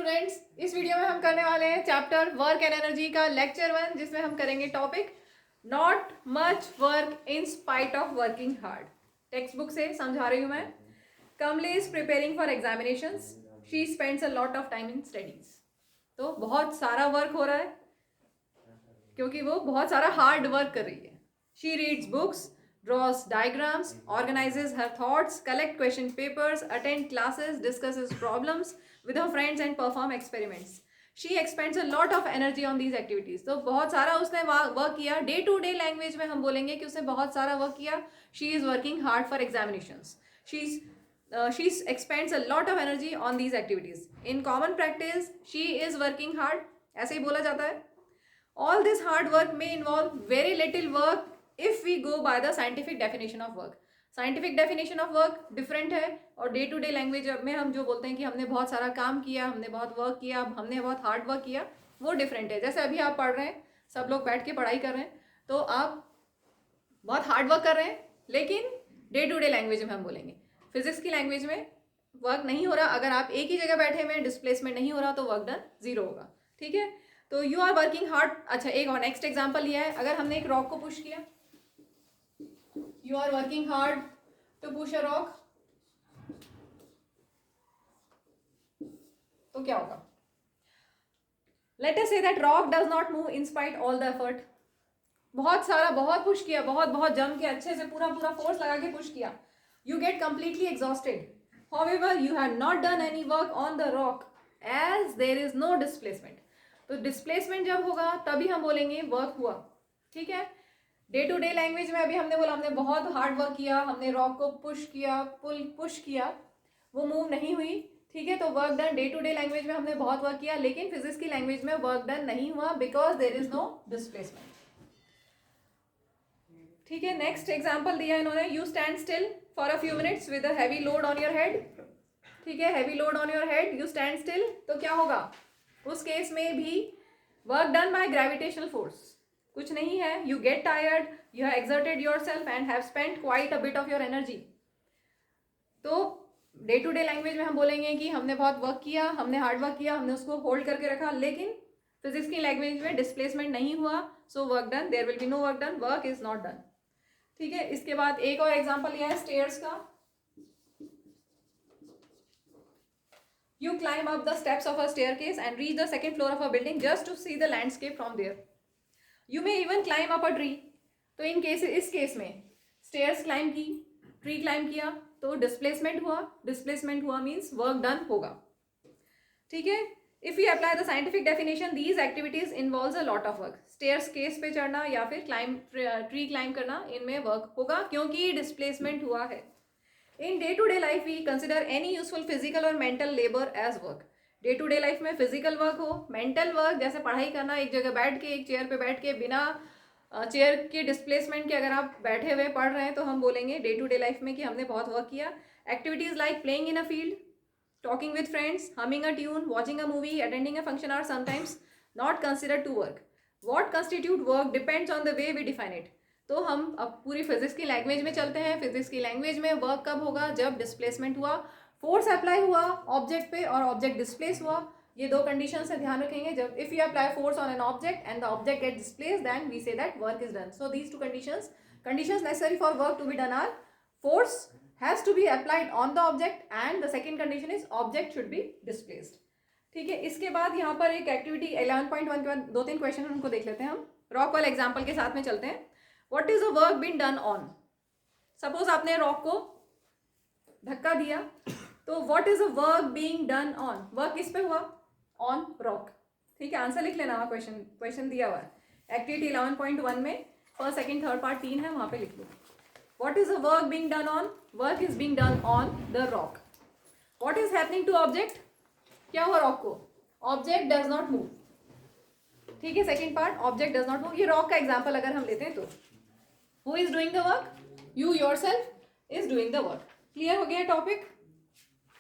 Students, इस video में हम करने वाले हैं चैप्टर वर्क एंड एनर्जी का लेक्चर 1, जिसमें हम करेंगे topic not much work in spite of working hard. Text book से समझा रही हूँ मैं। कमली is preparing for examinations, she spends a lot of time in studies. तो बहुत सारा वर्क हो रहा है क्योंकि वो बहुत सारा हार्ड वर्क कर रही है। She reads books, draws diagrams, organizes her thoughts, collect question papers, attend classes, discusses problems with her friends and perform experiments. She expends a lot of energy on these activities. तो बहुत सारा उसने work किया। Day to day language में हम बोलेंगे कि उसने बहुत सारा वर्क किया। She is working hard for examinations. She expends a lot of energy on these activities. In common practice, she is working hard. ऐसे ही बोला जाता है। All this hard work may involve very little work if we go by the scientific definition of work. Scientific definition of work different है और day to day language में हम जो बोलते हैं कि हमने बहुत सारा काम किया, हमने बहुत वर्क किया, हमने बहुत हार्ड वर्क किया, वो डिफरेंट है। जैसे अभी आप पढ़ रहे हैं, सब लोग बैठ के पढ़ाई कर रहे हैं, तो आप बहुत हार्ड वर्क कर रहे हैं, लेकिन डे टू डे लैंग्वेज में हम बोलेंगे। फिजिक्स की लैंग्वेज में वर्क नहीं हो रहा, अगर आप एक ही जगह बैठे हुए, डिस्प्लेसमेंट नहीं हो रहा, तो वर्क डन 0 होगा। ठीक है, तो यू आर वर्किंग हार्ड। अच्छा, एक और नेक्स्ट एग्जांपल लिया है। अगर हमने एक रॉक को पुश किया, you are working hard to push a rock, तो क्या होगा? Let us say that rock does not move in spite all the effort. बहुत सारा, बहुत पुश किया, बहुत जम के अच्छे से पूरा फोर्स लगा के पुश किया, you get completely exhausted. However, you had not done any work on the rock as there is no displacement. तो डिस्प्लेसमेंट जब होगा तभी हम बोलेंगे वर्क हुआ। ठीक है, डे टू डे लैंग्वेज में अभी हमने बोला हमने बहुत हार्ड वर्क किया, हमने रॉक को पुश किया, पुश किया, वो मूव नहीं हुई। ठीक है, तो work done. Day to day language में हमने बहुत वर्क किया, लेकिन फिजिक्स की लैंग्वेज में वर्क डन नहीं हुआ because there is no displacement. ठीक है, नेक्स्ट एग्जाम्पल दिया इन्होंने, you stand still for a few minutes with a heavy load on your head. ठीक है, heavy load on your head, you stand still, तो क्या होगा? उस केस में भी work done by gravitational force, कुछ नहीं है। You get tired, you have exerted yourself and have spent quite a bit of your energy. तो डे टू डे लैंग्वेज में हम बोलेंगे कि हमने बहुत वर्क किया, हमने हार्ड वर्क किया, हमने उसको होल्ड करके रखा, लेकिन फिजिक्स की लैंग्वेज में डिस्प्लेसमेंट नहीं हुआ, so work done, there will be no work done, work is not done. ठीक है, इसके बाद एक और एग्जाम्पल लिया है स्टेयर्स का। You climb up the steps of a staircase and reach the second floor of a building just to see the landscape from there. You may even climb up a tree. तो इस case में stairs climb की, tree climb किया, तो displacement हुआ means work done होगा। ठीक है, if you apply the scientific definition, these activities involves a lot of work. Stairs case पे चढ़ना या फिर ट्री क्लाइम करना, इनमें वर्क होगा क्योंकि डिस्प्लेसमेंट हुआ है। In day-to-day life, we consider any useful physical or mental labor as work. Day-to-day life में physical work हो, mental work जैसे पढ़ाई करना, एक जगह बैठ के, एक चेयर पे बैठ के, बिना चेयर के डिस्प्लेसमेंट के अगर आप बैठे हुए पढ़ रहे हैं, तो हम बोलेंगे डे टू डे लाइफ में कि हमने बहुत वर्क किया। Activities like playing in a field, talking with friends, humming a tune, watching a movie, attending a function are sometimes not considered to work. What constitute work depends on the way we define it. तो हम अब पूरी physics की language में चलते हैं। Physics की language में वर्क कब होगा? जब डिस्प्लेसमेंट हुआ, फोर्स अप्लाई हुआ ऑब्जेक्ट पे और ऑब्जेक्ट डिस्प्लेस हुआ। ये दो कंडीशन से ध्यान रखेंगे। जब if you apply force on an object and the object get displace, then we say that work is done. So these two conditions necessary for work to be done are force has to be applied on the object and the second condition is object should be displaced. ठीक है, इसके बाद यहाँ पर एक activity 11.1 के बाद 2-3 question उनको देख लेते हैं हम। रॉक वाले एग्जाम्पल के साथ में चलते हैं। What is the work been done on? Suppose आपने रॉक को धक्का दिया, तो what is the work being done on? Work किस पे हुआ? On rock. ठीक है, आंसर लिख लेना, वहाँ क्वेश्चन दिया हुआ है। एक्टिविटी 11.1 में फर्स्ट सेकंड थर्ड पार्ट 3 है, वहाँ पे लिख लो। What is the work being done on? Work is being done on the rock. What is happening to object? क्या हुआ रॉक को? Object does not move. ठीक है, second part, object does not move. ये रॉक का example अगर हम लेते हैं तो Who is doing the work? You yourself is doing the work. Clear हो गया टॉपिक?